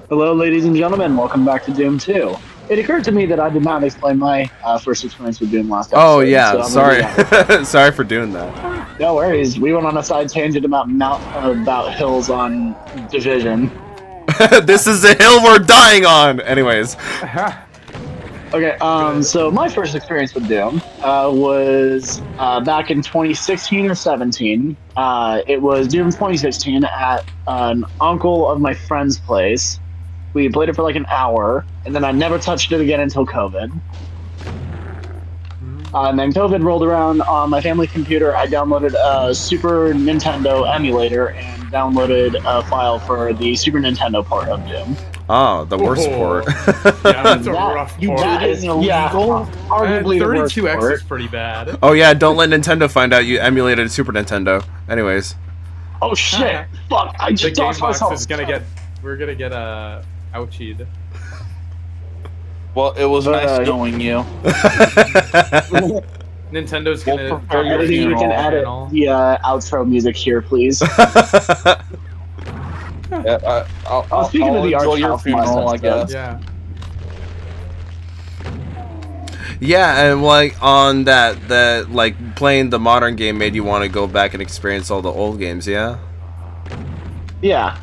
Hello, ladies and gentlemen. Welcome back to Doom 2. It occurred to me that I did not explain my first experience with Doom last Oh episode, so yeah, I'm going to do sorry. that real quick. Sorry for doing that. No worries. We went on a side tangent about hills on Division. This is the hill we're dying on. Anyways. Okay, so my first experience with Doom was back in 2016 or 17. It was Doom 2016 at an uncle of my friend's place. We played it for like an hour, and then I never touched it again until COVID. And then COVID rolled around on my family computer. I downloaded a Super Nintendo emulator and downloaded a file for the Super Nintendo port of Doom. Oh, the worst port. Yeah, that's a rough port. That is illegal. Arguably the worst 32X port. is pretty bad. Oh yeah, don't let Nintendo find out you emulated a Super Nintendo. Anyways. Oh shit! Fuck! I The just game lost box myself. is gonna get. We're gonna get ouchied. Well, it was nice knowing you. Nintendo's We'll gonna. prepare your Editing, you can edit the outro music here, please. I'll speaking of the enjoy art your house funeral, I process, guess. Yeah. Yeah, and like on that like playing the modern game made you want to go back and experience all the old games, yeah? Yeah.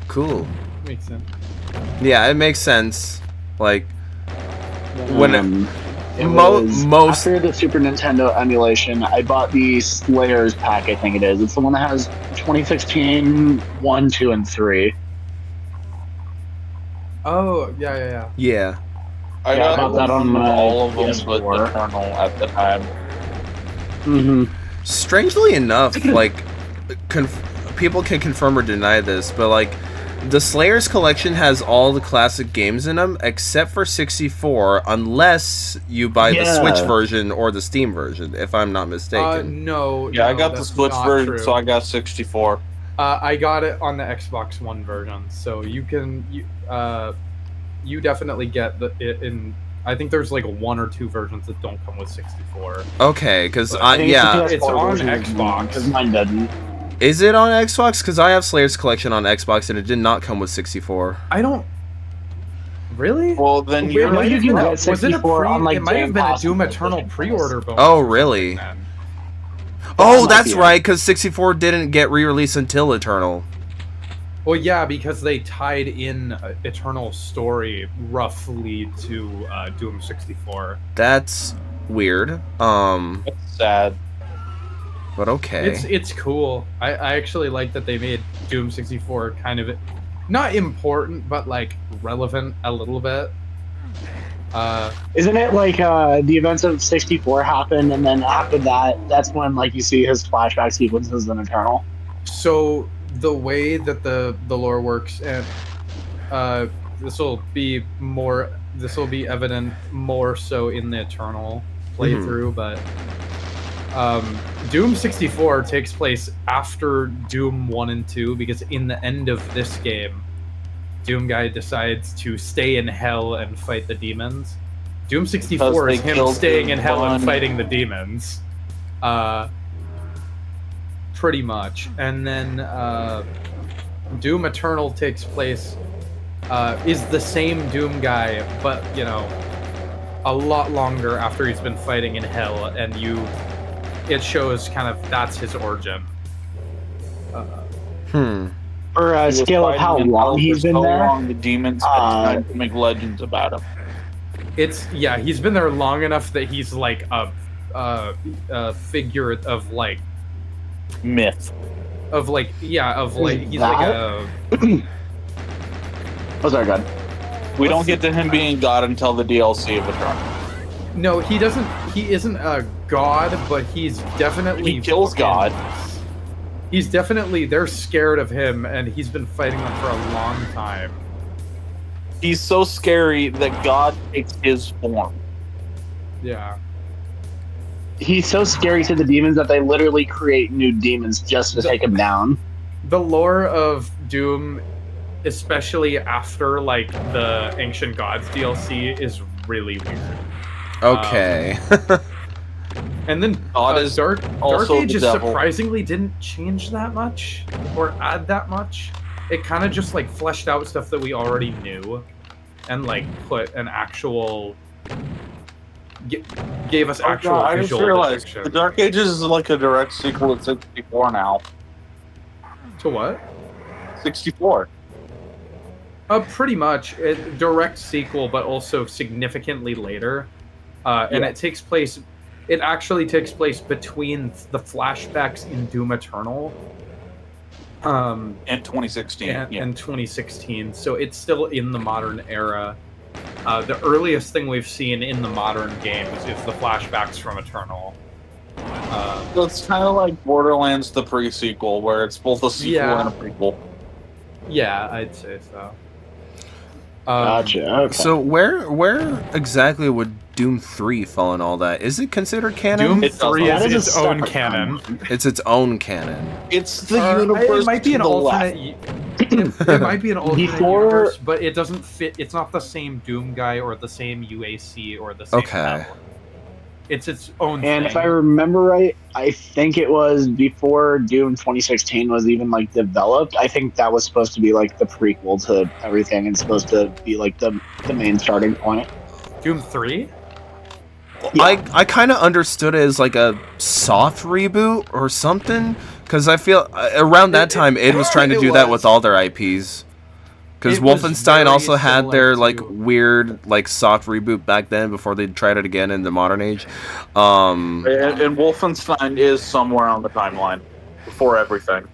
Cool. Makes sense. Yeah, it makes sense. Like when It most after the Super Nintendo emulation, I bought the Slayers pack, I think it is. It's the one that has 2016, 1, 2, and 3. Oh yeah. yeah. I Yeah, I got bought that on my all of them, but PS4. Eternal at the time. Mm-hmm. Strangely enough, like people can confirm or deny this, but like the Slayers collection has all the classic games in them except for 64, unless you buy the Switch version or the Steam version, if I'm not mistaken. No. Yeah, I no, got the that's Switch not version, true. so I got 64. I got it on the Xbox One version, so you can you definitely get it in. I think there's like 1 or 2 versions that don't come with 64. Okay, because Yeah, It's on Xbox. because mine doesn't. is it on Xbox? Because I have Slayers collection on Xbox and it did not come with 64. I don't. Really? Well, then Wait, you're no, might you have can been get was it a 64 pre? on, like, It might have Game been a Pass Doom and Eternal PlayStation pre-order bonus. Oh, or something really? then. Oh, might that's be right, because 64 didn't get re-released until Eternal. Well, yeah, because they tied in Eternal's story roughly to Doom 64. That's weird. That's sad. But okay. It's cool. I actually like that they made Doom 64 kind of not important, but like relevant a little bit. Isn't it like the events of 64 happen, and then after that, that's when like you see his flashback sequences in Eternal? So the way that the lore works, and this will be evident more so in the Eternal playthrough, but Doom 64 takes place after Doom 1 and 2, because in the end of this game, Doom Guy decides to stay in hell and fight the demons. Doom 64 is him staying in hell and fighting the demons. Pretty much. And then Doom Eternal takes place, is the same Doom Guy, but, you know, a lot longer after he's been fighting in hell, and it shows kind of that's his origin. Or a scale of how long he's been there. Long the demons had time to make legends about him. He's been there long enough that he's like a figure of like Myth. he's like a Oh, sorry, God. We don't get to him being God until the DLC of Eternal. no, he isn't a god, but he's definitely He kills God. He's definitely, they're scared of him, and he's been fighting them for a long time. He's so scary that God takes his form. Yeah. He's so scary to the demons that they literally create new demons just to take him down. The lore of Doom, especially after like the Ancient Gods DLC, is really weird. Okay. And then God is Dark also Age the is devil. surprisingly didn't change that much or add that much. it kind of just like fleshed out stuff that we already knew, and like put an actual gave us actual I just visual realized depiction. the Dark Ages is like a direct sequel to 64 now. To what? 64. Pretty much a direct sequel, but also significantly later. And Yeah. it takes place. It actually takes place between the flashbacks in Doom Eternal. In 2016. In 2016, so it's still in the modern era. The earliest thing we've seen in the modern games is the flashbacks from Eternal. So it's kind of like Borderlands the pre-sequel, where it's both a sequel Yeah. and a prequel. Yeah, I'd say so. Gotcha. Okay. So where exactly would Doom 3 fall in all that? Is it considered canon? Doom It does 3 not. is That is a its own separate canon. It's its own canon. It's the universe. It might be to an the alternate. left. It might be an alternate Before- universe, but it doesn't fit. It's not the same Doom guy or the same UAC or the same. Okay. Battle. It's its own. And thing. if I remember right, I think it was before Doom 2016 was even like developed. I think that was supposed to be like the prequel to everything and supposed to be like the main starting point. Doom 3. Yeah. I kind of understood it as like a soft reboot or something, because I feel around that time it was trying to It do that was. with all their IPs. Because It was Wolfenstein very also had similar their to- like weird like soft reboot back then before they tried it again in the modern age. And Wolfenstein is somewhere on the timeline before everything.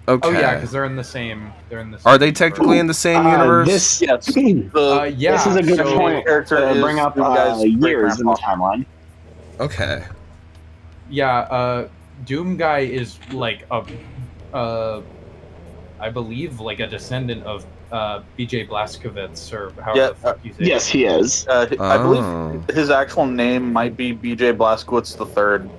Okay. Oh yeah, because they're in the same. They're in the. Same Are they technically in the same universe? This, Yes. The Yeah. this is a good so- point character to is bring up Doom guy's years in the great-grandpa. timeline. Okay. Yeah. Doom guy is like I believe like a descendant of BJ Blazkowicz or however Yeah, the fuck you say. Yes, he is. I Oh. believe his actual name might be BJ Blazkowicz III.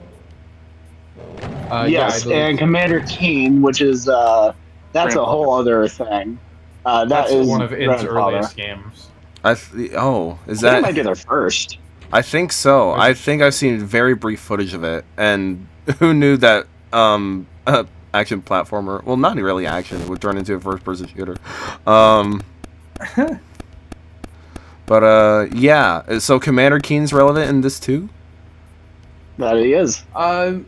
I Yes, believe and so. Commander Keen, which is that's a Grandfather. whole other thing. That That's is one of its grandfather. earliest games. Is I think it that? might be their first. I think so. I think I've seen very brief footage of it, and who knew that action platformer? Well, not really action. Would turn into a first-person shooter. But yeah. So Commander Keen's relevant in this too. That he is. I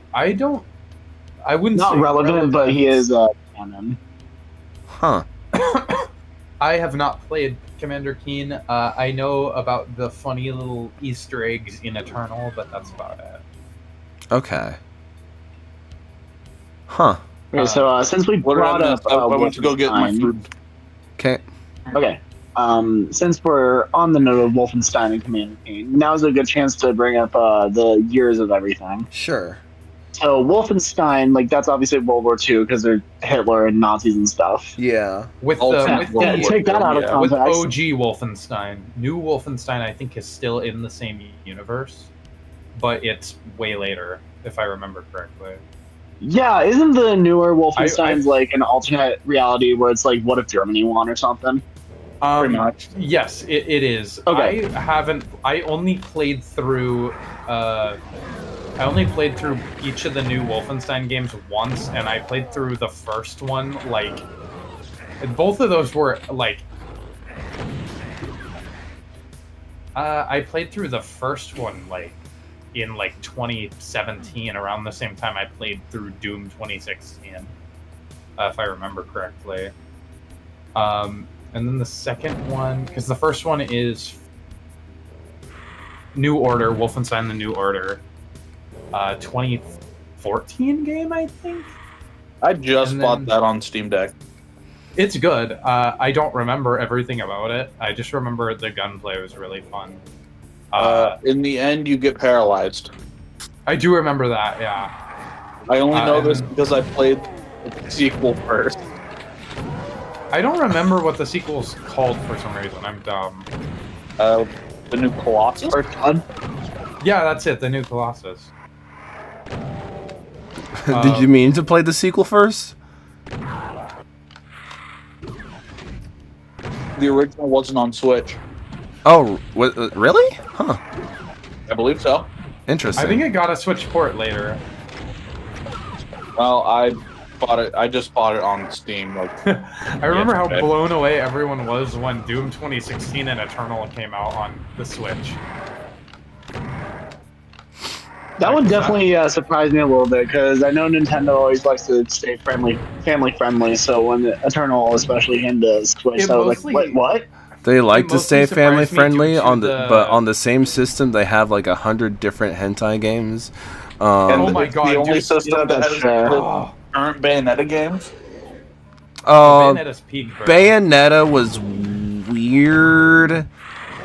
wouldn't Not say relevant, but he is canon. Huh. I have not played Commander Keen. I know about the funny little Easter eggs in Eternal, but that's about it. Okay. Huh. Okay, so since we What brought are up I went to go get my Wolfenstein- food. Okay. Okay. Since we're on the note of Wolfenstein and Commander Keen, now's a good chance to bring up the years of everything. Sure. So Wolfenstein, like that's obviously World War II because they're Hitler and Nazis and stuff. Yeah. With Ultimate the World War take that out of II, with context. OG Wolfenstein, new Wolfenstein I think is still in the same universe, but it's way later if I remember correctly. Yeah, isn't the newer Wolfensteins I've- like an alternate reality where it's like, what if Germany won or something? Pretty much. Yes, it is. Okay. I only played through. I only played through each of the new Wolfenstein games once, and I played through the first one like. Both of those were like. I played through the first one like in like 2017, around the same time I played through Doom 2016, if I remember correctly. And then the second one, because the first one is New Order, Wolfenstein: The New Order, 2014 game, I think. I just And bought then- that on Steam Deck. It's good. I don't remember everything about it. I just remember the gunplay was really fun. In the end, you get paralyzed. I do remember that, yeah. I only know and this then- because I played the sequel first. I don't remember what the sequel's called for some reason. I'm dumb. The new Colossus. First one. Yeah, that's it. The new Colossus. Did you mean to play the sequel first? The original wasn't on Switch. Oh, what? Really? Huh. I believe so. Interesting. I think it got a Switch port later. Well, I bought it. I just bought it on Steam. Like, I remember how yesterday. blown away everyone was when Doom 2016 and Eternal came out on the Switch. That one definitely surprised me a little bit because I know Nintendo always likes to stay family friendly. So when Eternal especially came to Switch, It I was like, mostly- what? They like to mostly stay family surprised me due friendly to on but on the same system they have like 100 different hentai games. Oh my It's god, the only dude. system that that's has fair. the Oh, current Bayonetta games. Bayonetta's peak version. Bayonetta was weird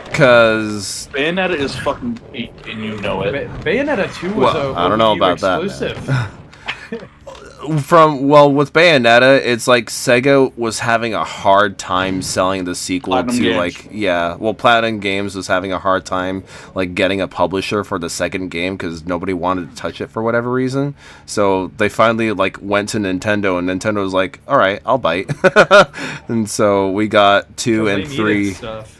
because Bayonetta is fucking peak, and you know it. Bayonetta 2 was Well, a I don't know Wii U about that, man. exclusive. with Bayonetta, it's like Sega was having a hard time selling the sequel Platinum to Games. Platinum Games was having a hard time like getting a publisher for the second game because nobody wanted to touch it for whatever reason. So they finally like went to Nintendo, and Nintendo was like, "All right, I'll bite." And so we got 2 They and needed 3. stuff.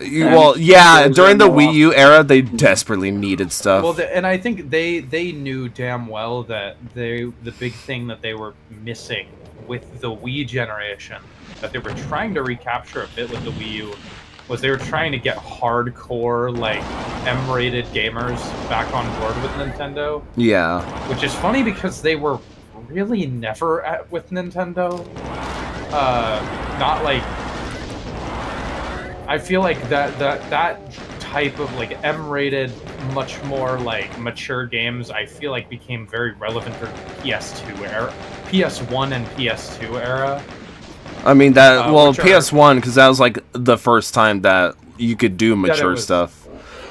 Well, yeah, those during are the more- Wii U era, they desperately needed stuff. Well, and I think they knew damn well that the big thing that they were missing with the Wii generation, that they were trying to recapture a bit with the Wii U, was they were trying to get hardcore, like, M-rated gamers back on board with Nintendo. Yeah. Which is funny because they were really never with Nintendo. Not like... I feel like that type of like M-rated, much more like mature games, I feel like became very relevant for PS2 era, PS1 and PS2 era. I mean that which are- PS1 because that was like the first time that you could do mature was- stuff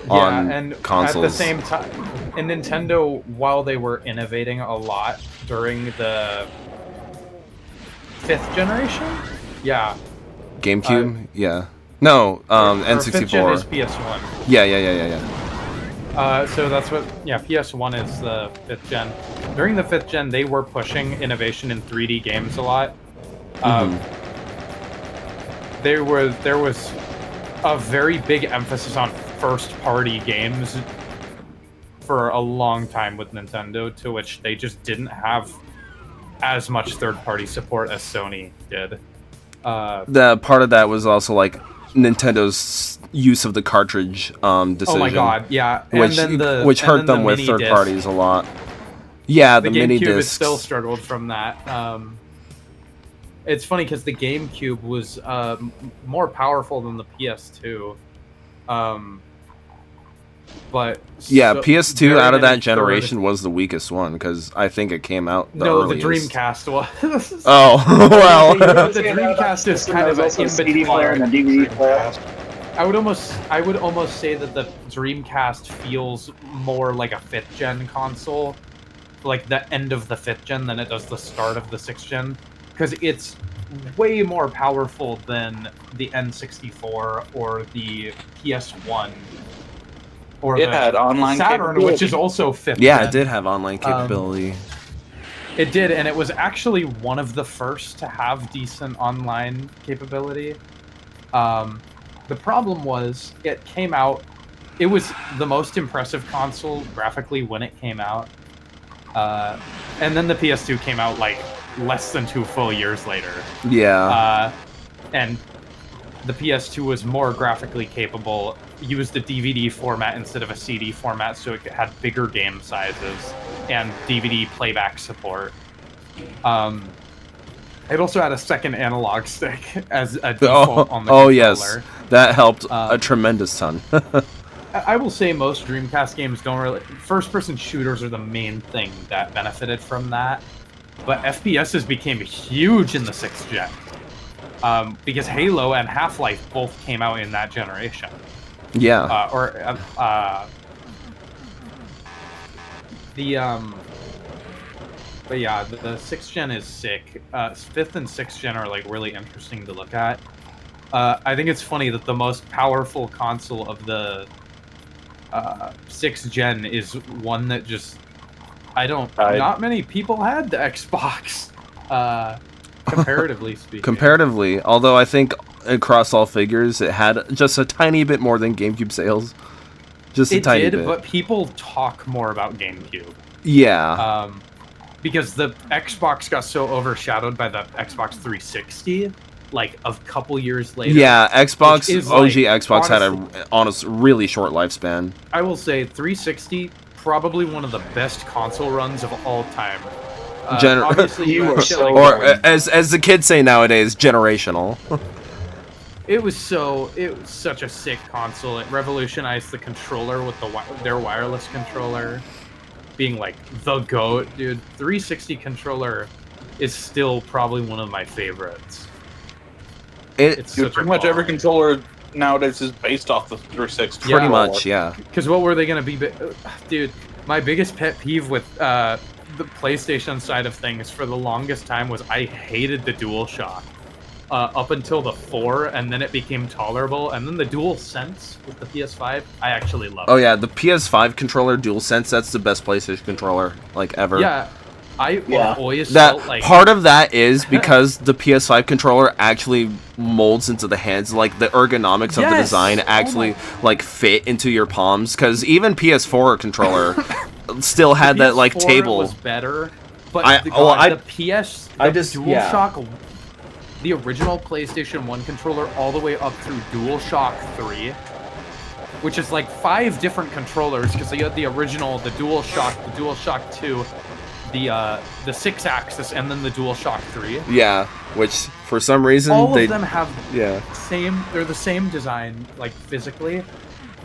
on and consoles. at the same time, and Nintendo, while they were innovating a lot during the 5th generation, yeah. GameCube, yeah. No, Or N64. 5th gen is PS1. Yeah. So that's what, yeah, PS1 is the 5th gen. During the 5th gen, they were pushing innovation in 3D games a lot. There was a very big emphasis on first-party games for a long time with Nintendo, to which they just didn't have as much third-party support as Sony did. The part of that was also like Nintendo's use of the cartridge decision. Oh my god, yeah. And Which then which and hurt then them the with mini third disc. parties a lot. Yeah, The the mini GameCube has discs. still struggled from that. It's funny because the GameCube was more powerful than the PS2. But Yeah, so- PS2 very out of many that generation was the weakest one because I think it came out the No, earliest. the Dreamcast was. Oh, well. The Dreamcast is kind of There's an also a CD in-between. player and a DVD player. I would almost say that the Dreamcast feels more like a 5th gen console, like the end of the 5th gen, than it does the start of the 6th gen, because it's way more powerful than the N64 or the PS1 or It the had online Saturn, capability. which is also 5th Yeah, gen. it did have online capability. It did, and it was actually one of the first to have decent online capability. The problem was, it came out... It was the most impressive console graphically when it came out. And then the PS2 came out, like, less than 2 full years later. Yeah. And the PS2 was more graphically capable, used a DVD format instead of a CD format, so it had bigger game sizes and DVD playback support. It also had a second analog stick as a default on the controller. Yes, that helped a tremendous ton. I will say most Dreamcast games don't really... First-person shooters are the main thing that benefited from that. But FPSs became huge in the 6th gen. Because Halo and Half-Life both came out in that generation. Yeah. But yeah, the 6th gen is sick. 5th and 6th gen are like really interesting to look at. I think it's funny that the most powerful console of the 6th gen is one that just not many people had the Xbox. Comparatively speaking. Comparatively, although I think across all figures, it had just a tiny bit more than GameCube sales. Just a tiny bit. But people talk more about GameCube. Yeah. because the Xbox got so overshadowed by the Xbox 360, like a couple years later. Yeah, Xbox, is, OG like, Xbox had honestly, a honest really short lifespan. I will say 360, probably one of the best console runs of all time. Obviously, You had were shit so like- Or as the kids say nowadays, generational. it was such a sick console. It revolutionized the controller with their wireless controller being like the GOAT, dude. 360 controller is still probably one of my favorites. It's Dude, such pretty much every controller nowadays is based off the 360. Pretty Yeah. much, yeah. Because what were they gonna be? Dude, my biggest pet peeve with the PlayStation side of things for the longest time was I hated the DualShock. Up until the 4, and then it became tolerable, and then the DualSense with the PS5, I actually love. Oh yeah, the PS5 controller DualSense, that's the best PlayStation controller like ever. Yeah, I always That felt like part of that is because the PS5 controller actually molds into the hands, like the ergonomics of the Yes! design actually like fit into your palms. Because even PS4 controller still had that like PS4 table. was better, but I- the, well, I- the PS, I the just- yeah. DualShock, the original PlayStation 1 controller, all the way up through DualShock 3, which is like 5 different controllers because you had the original, the DualShock, the DualShock 2, the 6-axis, and then the DualShock 3. Yeah, which for some reason All they of them have they're the same design, like physically.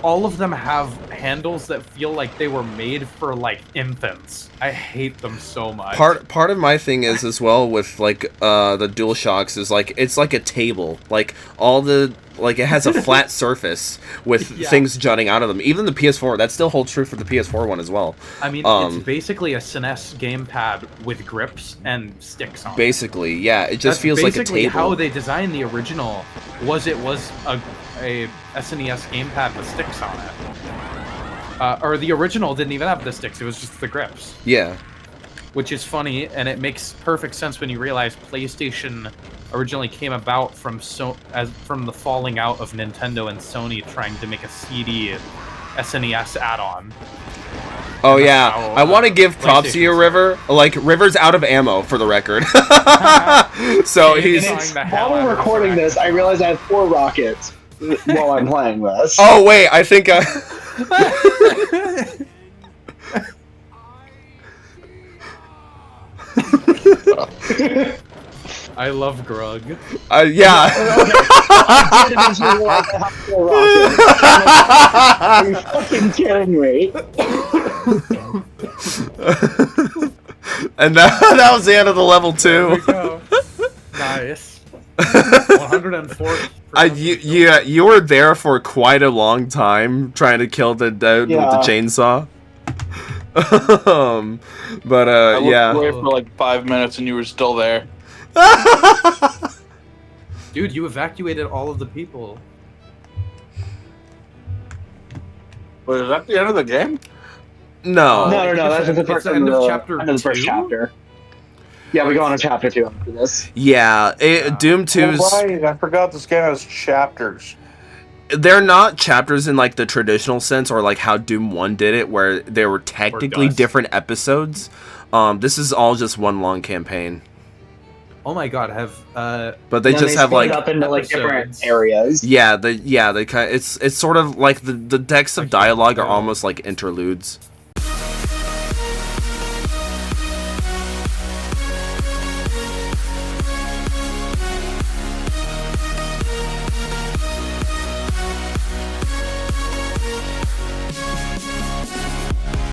All of them have handles that feel like they were made for like infants. I hate them so much. Part of my thing is as well with like the DualShocks is like it's like a table. Like all the like it has a flat surface with Yeah. things jutting out of them. Even the PS4, that still holds true for the PS4 one as well. I mean, it's basically a SNES gamepad with grips and sticks on it. Basically, yeah, it just That's feels like a basically table. how they designed the original. Was a SNES gamepad with sticks on it. Or the original didn't even have the sticks; it was just the grips. Yeah. Which is funny, and it makes perfect sense when you realize PlayStation originally came about from the falling out of Nintendo and Sony trying to make a CD SNES add-on. Oh And that's yeah, how, I want to give props to you, PlayStation River. Like River's out of ammo for the record. So he's. It's- the hell While out we're of recording this this, I realize I have 4 rockets while I'm playing this. Oh wait, I think. I love Grug. Yeah. I did eventually realize I have 4 rockets. Are you fucking kidding me? And that was the end of the level There we 2. go. Nice. 104. You were there for quite a long time trying to kill the dude with the Yeah. chainsaw. But I looked yeah. away for like 5 minutes and you were still there. Dude, you evacuated all of the people. But is that the end of the game? No. No, that's just the It's first the end of chapter end of the first 2? chapter. Yeah, we go on to chapter 2 after this. Yeah, Doom 2's. I forgot this game has chapters. They're not chapters in like the traditional sense or like how Doom 1 did it, where they were technically Dust. different episodes. This is all just one long campaign. Oh my god, But they And just they have split like it up into like different episodes. areas. they kind of, it's sort of like the decks of dialogue are almost like interludes.